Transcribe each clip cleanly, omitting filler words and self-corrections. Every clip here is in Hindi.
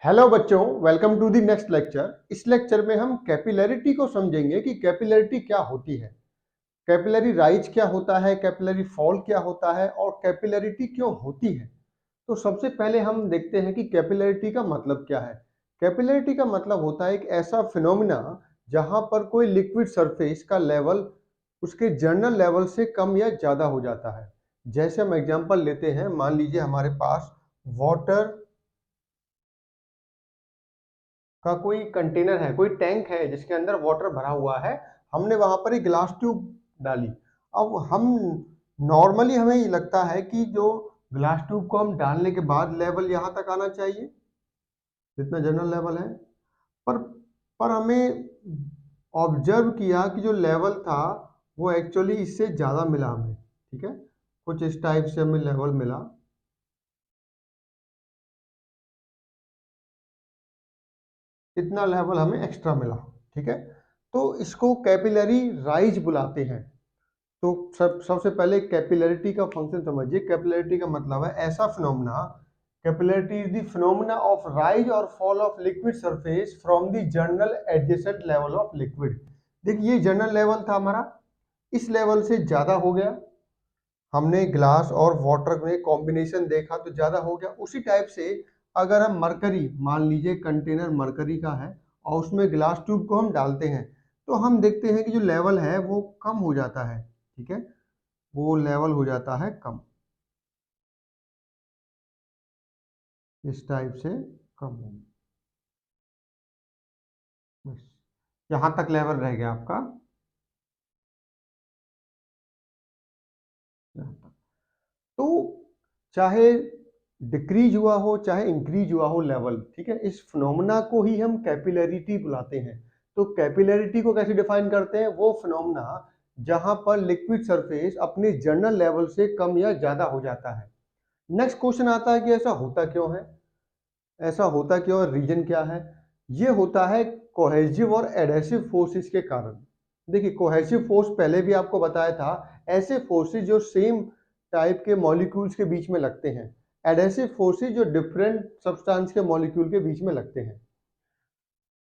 हेलो बच्चों, welcome to the next lecture. इस लेक्चर में हम कैपिलरिटी को समझेंगे कि कैपिलरिटी क्या होती है, कैपिलरी राइज क्या होता है, कैपिलरी फॉल क्या होता है और कैपिलरिटी क्यों होती है। तो सबसे पहले हम देखते हैं कि कैपिलरिटी का मतलब क्या है। कैपिलरिटी का मतलब होता है एक ऐसा फिनोमिना जहां पर कोई लिक्विड सरफेस का लेवल उसके जर्नल लेवल से कम या ज्यादा हो जाता है। जैसे हम एग्जांपल लेते हैं, मान लीजिए हमारे पास वाटर का कोई कंटेनर है, कोई टैंक है जिसके अंदर वाटर भरा हुआ है। हमने वहां पर एक ग्लास ट्यूब डाली। अब हम नॉर्मली हमें ये लगता है कि जो ग्लास ट्यूब को हम डालने के बाद लेवल यहाँ तक आना चाहिए जितना जनरल लेवल है। पर पर हमें ऑब्जर्व किया कि जो लेवल था वो एक्चुअली इससे ज़्यादा मिला हमें। ठीक है, कुछ इस टाइप से हमें लेवल मिला, इतना लेवल हमें एक्स्ट्रा मिला। ठीक है, तो इसको कैपिलरी राइज बुलाते हैं। तो सबसे पहले कैपिलरिटी का फंक्शन समझिए। कैपिलरिटी का मतलब है ऐसा phenomena, capillarity is the phenomena of rise और fall of liquid surface from the general adjacent level of liquid. देखिए ये जर्नल लेवल था हमारा, इस लेवल से ज्यादा हो गया। हमने ग्लास और वाटर में कॉम्बिनेशन देखा तो ज्यादा हो गया। उसी टाइप से अगर हम मरकरी, मान लीजिए कंटेनर मरकरी का है और उसमें ग्लास ट्यूब को हम डालते हैं तो हम देखते हैं कि जो लेवल है वो कम हो जाता है। ठीक है, वो लेवल हो जाता है कम, इस टाइप से कम हो। बस यहाँ तक लेवल रह गया आपका, यहाँ तक। तो चाहे डिक्रीज हुआ हो चाहे इंक्रीज हुआ हो लेवल, ठीक है, इस फिनोमेना को ही हम कैपिलरिटी बुलाते हैं। तो कैपिलरिटी को कैसे डिफाइन करते हैं? वो फिनोमेना जहां पर लिक्विड सरफेस अपने जर्नल लेवल से कम या ज्यादा हो जाता है। नेक्स्ट क्वेश्चन आता है कि ऐसा होता क्यों है, ऐसा होता क्यों और रीजन क्या है। ये होता है कोहेसिव और एडहेसिव फोर्सेस के कारण। देखिए कोहेसिव फोर्स पहले भी आपको बताया था, ऐसे फोर्सेस जो सेम टाइप के मॉलिक्यूल्स के बीच में लगते हैं। एडहेसिव फोर्सेस जो डिफरेंट सब्सटेंस के मॉलिक्यूल के बीच में लगते हैं।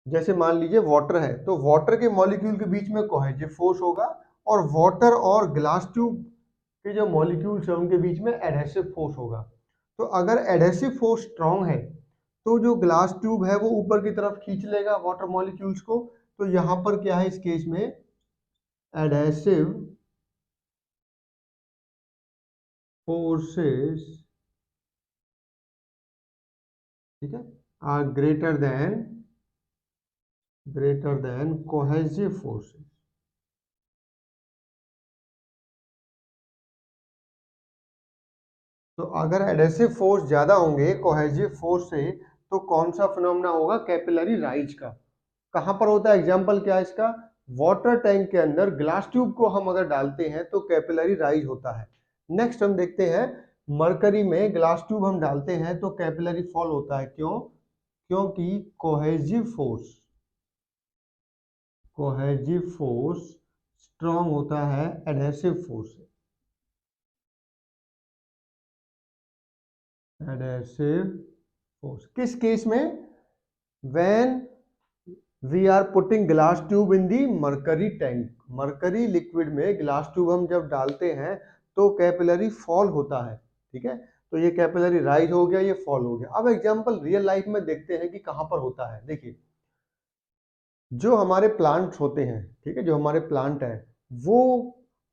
जैसे मान लीजिए वाटर है तो वाटर के मॉलिक्यूल के बीच में कोहेसिव फोर्स होगा और वाटर और ग्लास ट्यूब के जो मॉलिक्यूल्स हैं उनके बीच में एडहेसिव फोर्स होगा। तो अगर एडहेसिव फोर्स स्ट्रांग है तो जो ग्लास ट्यूब है वो ऊपर की तरफ खींच लेगा वाटर मॉलिक्यूल्स को। तो यहाँ पर क्या है इस केस में, एडहेसिव फोर्सेस, ठीक है, are greater than cohesive forces. तो अगर एडहेसिव फोर्स ज्यादा होंगे कोहेसिव फोर्स से तो कौन सा फिनोमेना होगा? कैपिलरी राइज का। कहां पर होता है? एग्जांपल क्या है इसका? वाटर टैंक के अंदर ग्लास ट्यूब को हम अगर डालते हैं तो कैपिलरी राइज होता है। नेक्स्ट हम देखते हैं, मरकरी में ग्लास ट्यूब हम डालते हैं तो कैपिलरी फॉल होता है। क्यों? क्योंकि कोहेसिव फोर्स स्ट्रॉन्ग होता है एडहेसिव फोर्स से। एडहेसिव फोर्स किस केस में? When we are putting glass tube in the mercury tank. Mercury liquid में ग्लास ट्यूब हम जब डालते हैं तो कैपिलरी फॉल होता है। ठीक है, तो ये कैपिलरी राइज हो गया, ये फॉल हो गया। अब एग्जांपल रियल लाइफ में देखते हैं कि कहां पर होता है। देखिए जो हमारे प्लांट्स होते हैं, ठीक है, जो हमारे प्लांट है वो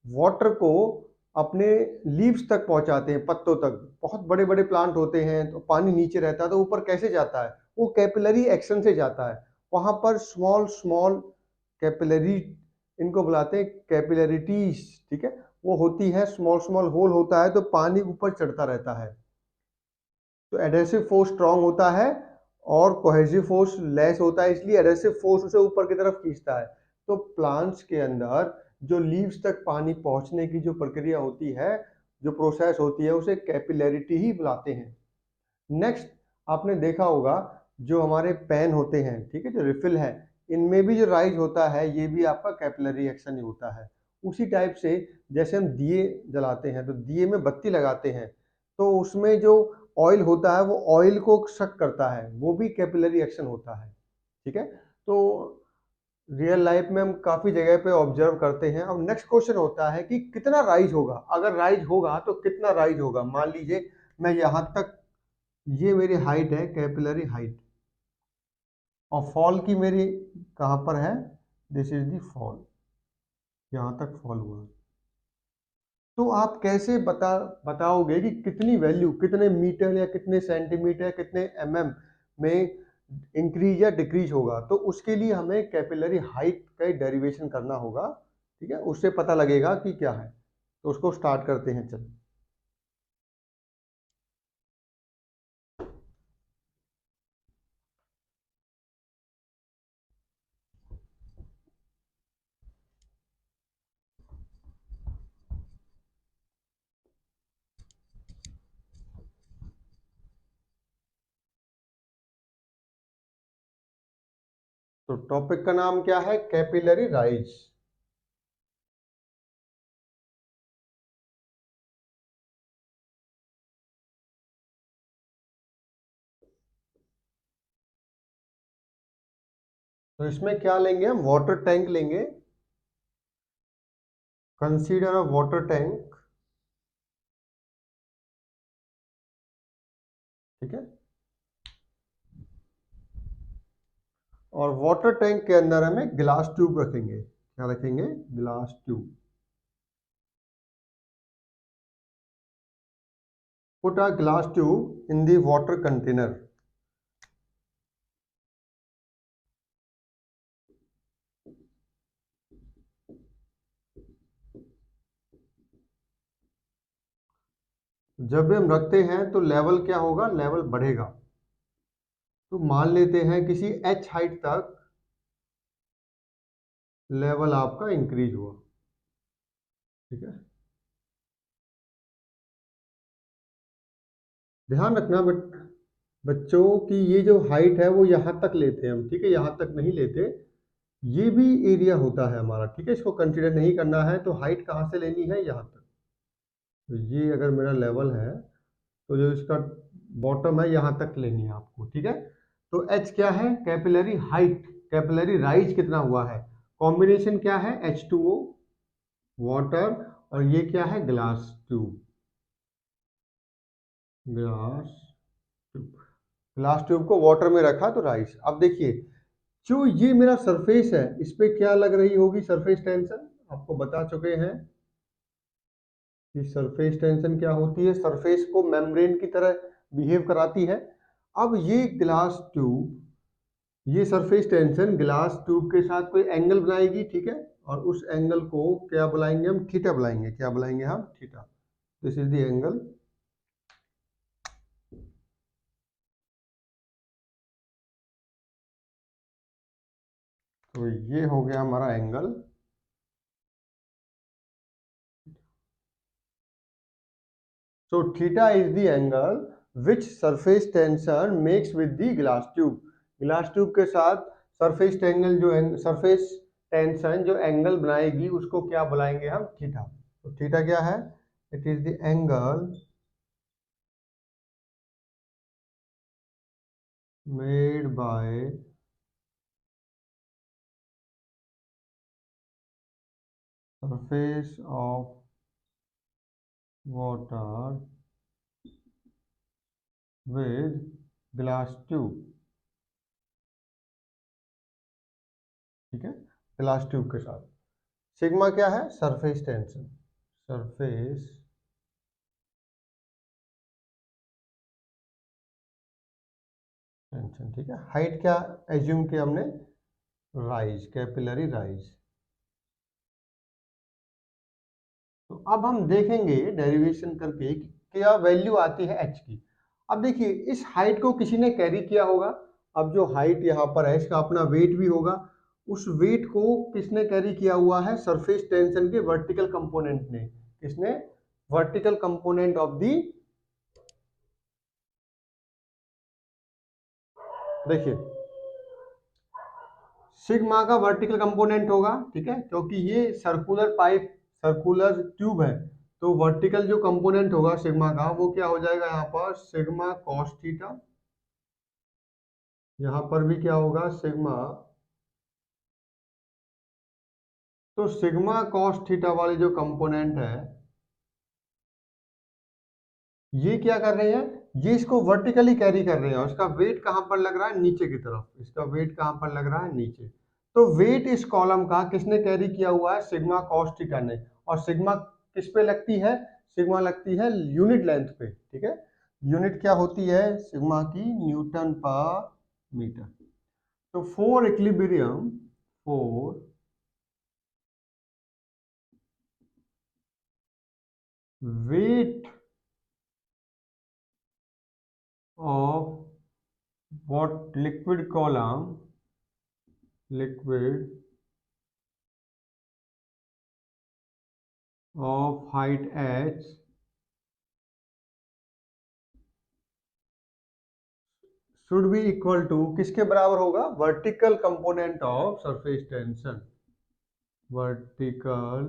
वाटर को अपने लीव्स तक पहुंचाते हैं, पत्तों तक। बहुत बड़े बड़े प्लांट होते हैं तो पानी नीचे रहता है तो ऊपर कैसे जाता है? वो कैपिलरी एक्शन से जाता है। वहां पर स्मॉल स्मॉल कैपिलरी, इनको बुलाते हैं कैपिलरिटीज। ठीक है, वो होती है, स्मॉल स्मॉल होल होता है तो पानी ऊपर चढ़ता रहता है। तो एडहेसिव फोर्स स्ट्रांग होता है और कोहेसिव फोर्स लेस होता है, इसलिए एडहेसिव फोर्स उसे ऊपर की तरफ खींचता है। तो प्लांट्स के अंदर जो लीव्स तक पानी पहुंचने की जो प्रक्रिया होती है, जो प्रोसेस होती है, उसे कैपिलरिटी ही बुलाते हैं। नेक्स्ट आपने देखा होगा जो हमारे पेन होते हैं, ठीक है, जो रिफिल है, इनमें भी जो राइज होता है ये भी आपका कैपिलरी एक्शन ही होता है। उसी टाइप से जैसे हम दिए जलाते हैं तो दिए में बत्ती लगाते हैं तो उसमें जो ऑयल होता है वो ऑयल को शक करता है, वो भी कैपिलरी एक्शन होता है। ठीक है, तो रियल लाइफ में हम काफी जगह पे ऑब्जर्व करते हैं। अब नेक्स्ट क्वेश्चन होता है कि कितना राइज होगा, अगर राइज होगा तो कितना राइज होगा। मान लीजिए मैं यहां तक, ये मेरी हाइट है, कैपिलरी हाइट, और फॉल की मेरी कहां पर है, दिस इज दी फॉल, यहां तक फॉल हुआ। तो आप कैसे बताओगे कि कितनी वैल्यू, कितने मीटर या कितने सेंटीमीटर, कितने एमएम में इंक्रीज या डिक्रीज होगा। तो उसके लिए हमें कैपिलरी हाइट का डेरिवेशन करना होगा। ठीक है, उससे पता लगेगा कि क्या है। तो उसको स्टार्ट करते हैं, चलिए। तो टॉपिक का नाम क्या है, कैपिलरी राइज। तो इसमें क्या लेंगे हम, वाटर टैंक लेंगे। Consider a water tank. ठीक है, और वाटर टैंक के अंदर हमें ग्लास ट्यूब रखेंगे। क्या रखेंगे, glass tube. Put a glass tube in the water container. जब भी हम रखते हैं तो लेवल क्या होगा, लेवल बढ़ेगा। तो मान लेते हैं किसी एच हाइट तक लेवल आपका इंक्रीज हुआ। ठीक है, ध्यान रखना बच्चों की ये जो हाइट है वो यहाँ तक लेते हैं हम। ठीक है, यहाँ तक नहीं लेते, ये भी एरिया होता है हमारा। ठीक है, इसको कंसीडर नहीं करना है। तो हाइट कहाँ से लेनी है, यहाँ तक। तो ये अगर मेरा लेवल है तो जो इसका बॉटम है यहाँ तक लेनी है आपको। ठीक है, तो एच क्या है, कैपिलरी हाइट। कैपिलरी राइज कितना हुआ है, कॉम्बिनेशन क्या है, H2O वाटर, और ये क्या है, glass tube. Glass tube, glass tube को वाटर में रखा तो राइज। अब देखिए, जो ये मेरा सरफेस है, इस पे क्या लग रही होगी, सरफेस टेंशन। आपको बता चुके हैं कि सरफेस टेंशन क्या होती है, सरफेस को मेम्ब्रेन की तरह बिहेव कराती है। अब ये ग्लास ट्यूब, ये सरफेस टेंशन ग्लास ट्यूब के साथ कोई एंगल बनाएगी। ठीक है, और उस एंगल को क्या बुलाएंगे हम, थीटा बुलाएंगे। क्या बुलाएंगे हम, theta. This is the angle. तो ये हो गया हमारा angle. So theta is the angle which surface tension makes with the glass tube. glass tube के साथ surface angle जो surface tension जो एंगल बनाएगी उसको क्या बुलाएंगे हम, थीटा। तो थीटा क्या है, it is the angle made by surface of water with glass tube। ठीक है, ग्लास ट्यूब के साथ। सिग्मा क्या है, सरफेस टेंशन। Surface tension. ठीक है, हाइट क्या एज्यूम किया हमने, राइज, कैपिलरी राइज। तो अब हम देखेंगे डेरिवेशन करके कि क्या वैल्यू आती है एच की। अब देखिए, इस हाइट को किसी ने कैरी किया होगा। अब जो हाइट यहाँ पर है इसका अपना वेट भी होगा। उस वेट को किसने कैरी किया हुआ है, सरफेस टेंशन के वर्टिकल कंपोनेंट ने। किसने, वर्टिकल कंपोनेंट ऑफ दी, देखिए सिग्मा का वर्टिकल कंपोनेंट होगा। ठीक है, क्योंकि ये सर्कुलर पाइप, सर्कुलर ट्यूब है, तो वर्टिकल जो कंपोनेंट होगा सिग्मा का वो क्या हो जाएगा, यहाँ पर सिग्मा कॉस थीटा, यहाँ पर भी क्या होगा सिग्मा। तो सिग्मा कॉस थीटा वाली जो कंपोनेंट है ये क्या कर रहे हैं, ये इसको वर्टिकली कैरी कर रहे हैं और इसका वेट कहां पर लग रहा है, नीचे की तरफ, इसका वेट कहां पर लग रहा है, नीचे। तो वेट इस कॉलम का किसने कैरी किया हुआ है, सिग्मा कॉस थीटा ने। और सिग्मा किस पे लगती है, सिग्मा लगती है यूनिट लेंथ पे, ठीक है। यूनिट क्या होती है सिग्मा की, न्यूटन पर मीटर। तो for equilibrium, for wait of what liquid column, liquid of height h should be equal to, किसके बराबर होगा, vertical component of surface tension, vertical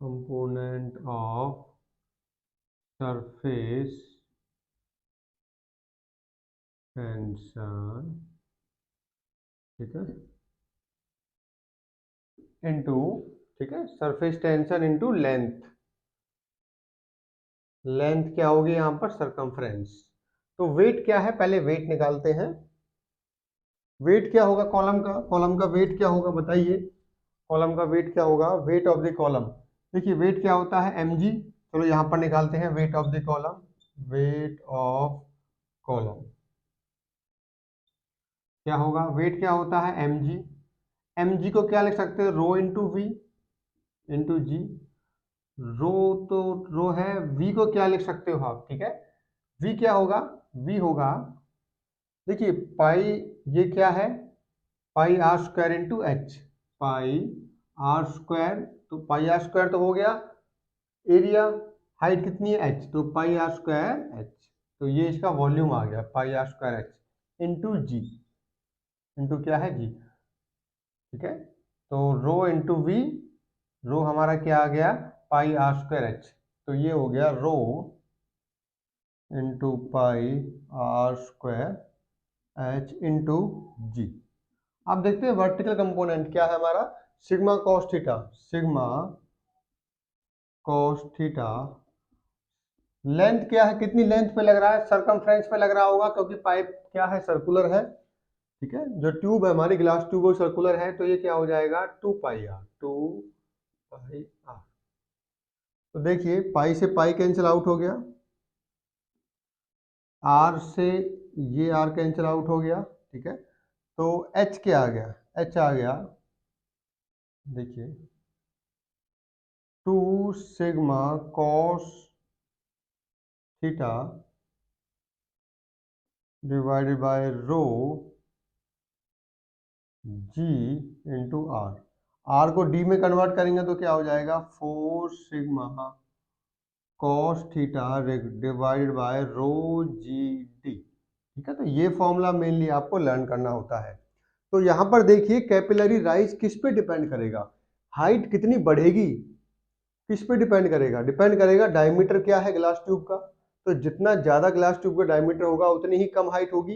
component of surface tension, ठीक है, इनटू, ठीक है, surface tension into length. Length क्या होगी यहाँ पर, सरकमफ्रेंस। तो वेट क्या है, पहले वेट निकालते हैं। वेट क्या होगा कॉलम का, कॉलम का वेट क्या होगा बताइए, कॉलम का वेट क्या होगा, वेट ऑफ द कॉलम। देखिए वेट क्या होता है mg, चलो यहाँ पर निकालते हैं weight of the column, weight of column क्या होगा, वेट क्या होता है mg। mg को क्या लिख सकते हो, रो इंटू वी इंटू जी। रो तो रो है, वी को क्या लिख सकते हो आप, ठीक है, वी क्या होगा, वी होगा, देखिए पाई, ये क्या है, pi r square into h, pi r square, तो पाई आर स्क्वायर तो हो गया एरिया, हाइट कितनी है एच, तो पाई आर स्क्वायर एच, तो ये इसका वॉल्यूम आ गया pi r square h into g, into क्या है जी, ठीक है। तो रो इंटू वी, रो हमारा क्या आ गया, पाई आर स्क्वायर एच, तो ये हो गया rho into pi r square h into g. आप देखते हैं वर्टिकल कंपोनेंट क्या है हमारा, sigma cos theta, sigma cos theta. Length क्या है, कितनी लेंथ पे लग रहा है, सरकमफ्रेंस पे लग रहा होगा क्योंकि पाइप क्या है, सर्कुलर है, ठीक है। जो ट्यूब है हमारी ग्लास ट्यूब वो सर्कुलर है, तो ये क्या हो जाएगा 2 पाई आर, 2 पाई आर। तो देखिए पाई से पाई कैंसिल आउट हो गया, आर से ये आर कैंसिल आउट हो गया, ठीक है। तो एच क्या आ गया, एच आ गया, देखिए 2 sigma cos theta divided by rho g into r. R को डी में कन्वर्ट करेंगे तो क्या हो जाएगा, 4 sigma cos theta divided by rho g d, ठीक है। तो ये फॉर्मूला मेनली आपको लर्न करना होता है। तो यहाँ पर देखिए कैपिलरी राइज किस पे डिपेंड करेगा, हाइट कितनी बढ़ेगी किस पे डिपेंड करेगा, डिपेंड करेगा डायमीटर क्या है ग्लास ट्यूब का। तो जितना ज्यादा ग्लास ट्यूब का डायमीटर होगा उतनी ही कम हाइट होगी।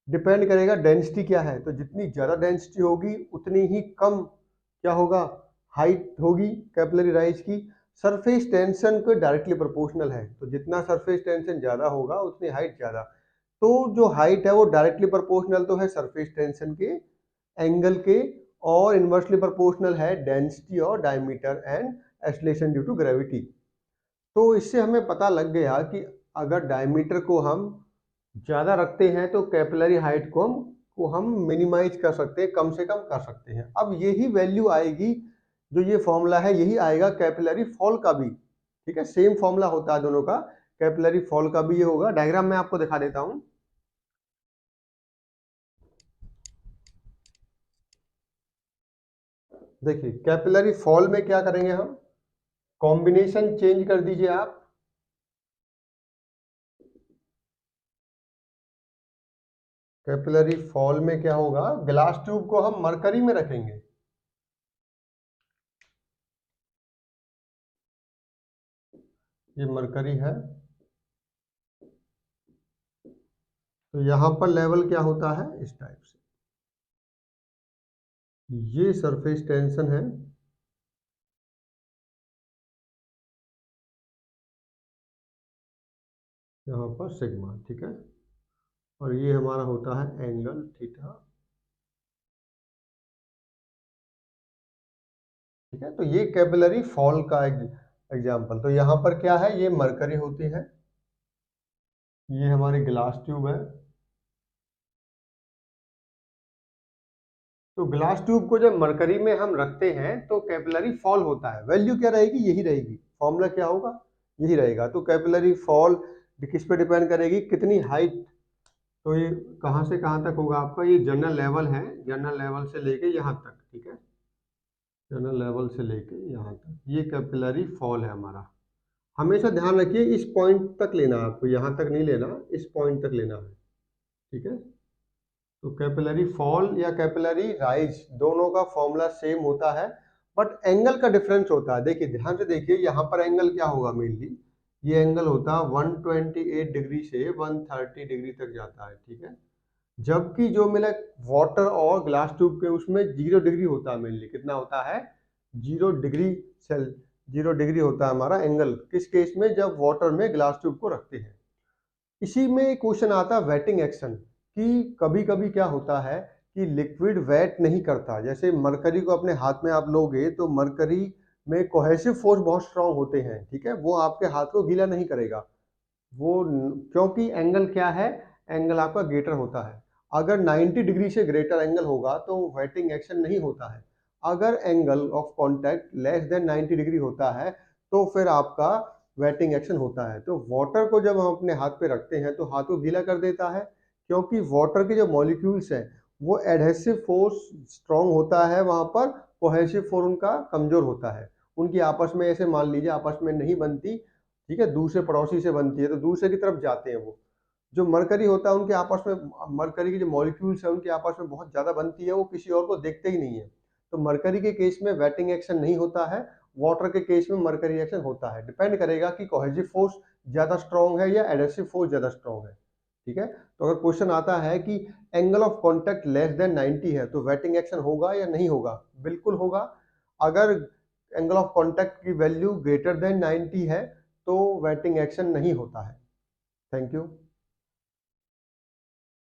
डिपेंड करेगा डेंसिटी क्या है, तो जितनी ज़्यादा डेंसिटी होगी उतनी ही कम क्या होगा, हाइट होगी कैपिलरी राइज की। सरफेस टेंशन को डायरेक्टली प्रोपोर्शनल है, तो जितना सरफेस टेंशन ज़्यादा होगा उतनी हाइट ज़्यादा। तो जो हाइट है वो डायरेक्टली प्रोपोर्शनल तो है सरफेस टेंशन के एंगल के, और इन्वर्सली प्रोपोर्शनल है डेंसिटी और diameter and acceleration due to gravity. तो इससे हमें पता लग गया कि अगर डायमीटर को हम ज़्यादा रखते हैं तो कैपिलरी हाइट को हम मिनिमाइज कर सकते हैं, कम से कम कर सकते हैं। अब यही वैल्यू आएगी, जो ये फॉर्मूला है यही आएगा कैपिलरी फॉल का भी, ठीक है। सेम फॉर्मूला होता है दोनों का, कैपिलरी फॉल का भी ये होगा। डायग्राम में आपको दिखा देता हूं, देखिए कैपिलरी फॉल में क्या करेंगे हम, कॉम्बिनेशन चेंज कर दीजिए आप। कैपिलरी फॉल में क्या होगा, ग्लास ट्यूब को हम मरकरी में रखेंगे, ये मरकरी है, तो यहाँ पर लेवल क्या होता है इस टाइप से, ये सरफेस टेंशन है, यहाँ पर सिग्मा, ठीक है, और ये हमारा होता है एंगल थीटा, ठीक है। तो ये कैपिलरी फॉल का एग्जाम्पल, तो यहाँ पर क्या है, ये मरकरी होती है, ये हमारी ग्लास ट्यूब है। तो ग्लास ट्यूब को जब मरकरी में हम रखते हैं तो कैपिलरी फॉल होता है, वैल्यू क्या रहेगी, यही रहेगी, फॉर्मूला क्या होगा, यही रहेगा। तो कैपिलरी फॉल किस पे डिपेंड करेगी, कितनी हाइट, तो ये कहाँ से कहाँ तक होगा आपका, ये जनरल लेवल है, जनरल लेवल से लेके यहाँ तक, ठीक है, जनरल लेवल से लेके यहाँ तक, ये कैपिलरी फॉल है हमारा। हमेशा ध्यान रखिए इस पॉइंट तक लेना है आपको, यहाँ तक नहीं लेना, इस पॉइंट तक लेना है, ठीक है। तो कैपिलरी फॉल या कैपिलरी राइज दोनों का फॉर्मूला सेम होता है, बट एंगल का डिफरेंस होता है। देखिए ध्यान से देखिए, यहाँ पर एंगल क्या होगा, मेनली ये एंगल होता है 128 डिग्री से 130 डिग्री तक जाता है, ठीक है। जबकि जो मिला वाटर और ग्लास ट्यूब के उसमें 0 डिग्री होता है, मेनली कितना होता है, 0 डिग्री सेल, 0 डिग्री होता है हमारा एंगल, किस केस में, जब वाटर में ग्लास ट्यूब को रखते हैं। इसी में क्वेश्चन आता है वेटिंग एक्शन, कि कभी कभी क्या होता है कि लिक्विड वेट नहीं करता, जैसे मरकरी को अपने हाथ में आप लोगे तो मरकरी में कोहेसिव फोर्स बहुत स्ट्रांग होते हैं, ठीक है, वो आपके हाथ को गीला नहीं करेगा, क्योंकि एंगल क्या है, एंगल आपका ग्रेटर होता है। अगर 90 डिग्री से ग्रेटर एंगल होगा तो वेटिंग एक्शन नहीं होता है। अगर angle of contact less than 90 degree होता है तो फिर आपका वेटिंग एक्शन होता है। तो वाटर को जब हम अपने हाथ पे रखते हैं तो हाथ को गीला कर देता है, क्योंकि वाटर के जो मॉलिक्यूल्स हैं वो एडहेसिव फोर्स स्ट्रांग होता है वहां पर, कोहेसिव फोर्स उनका कमजोर होता है, उनकी आपस में ऐसे मान लीजिए आपस में नहीं बनती, ठीक है, दूसरे पड़ोसी से बनती है तो दूसरे की तरफ जाते हैं वो। जो मरकरी होता है उनके आपस में, मरकरी के जो मॉलिक्यूल्स है उनके आपस में बहुत ज्यादा बनती है, वो किसी और को देखते ही नहीं है। तो मरकरी के केस में वेटिंग एक्शन नहीं होता है, वाटर के केस में मरकरी एक्शन होता है, डिपेंड करेगा कि कोहेसिव फोर्स ज्यादा स्ट्रांग है या एडहेसिव फोर्स ज्यादा स्ट्रांग है, ठीक है। तो अगर क्वेश्चन आता है कि angle of contact less than 90 है तो वेटिंग एक्शन होगा या नहीं होगा, बिल्कुल होगा। अगर एंगल ऑफ कॉन्टैक्ट की वैल्यू ग्रेटर देन 90 है तो वेटिंग एक्शन नहीं होता है। Thank you.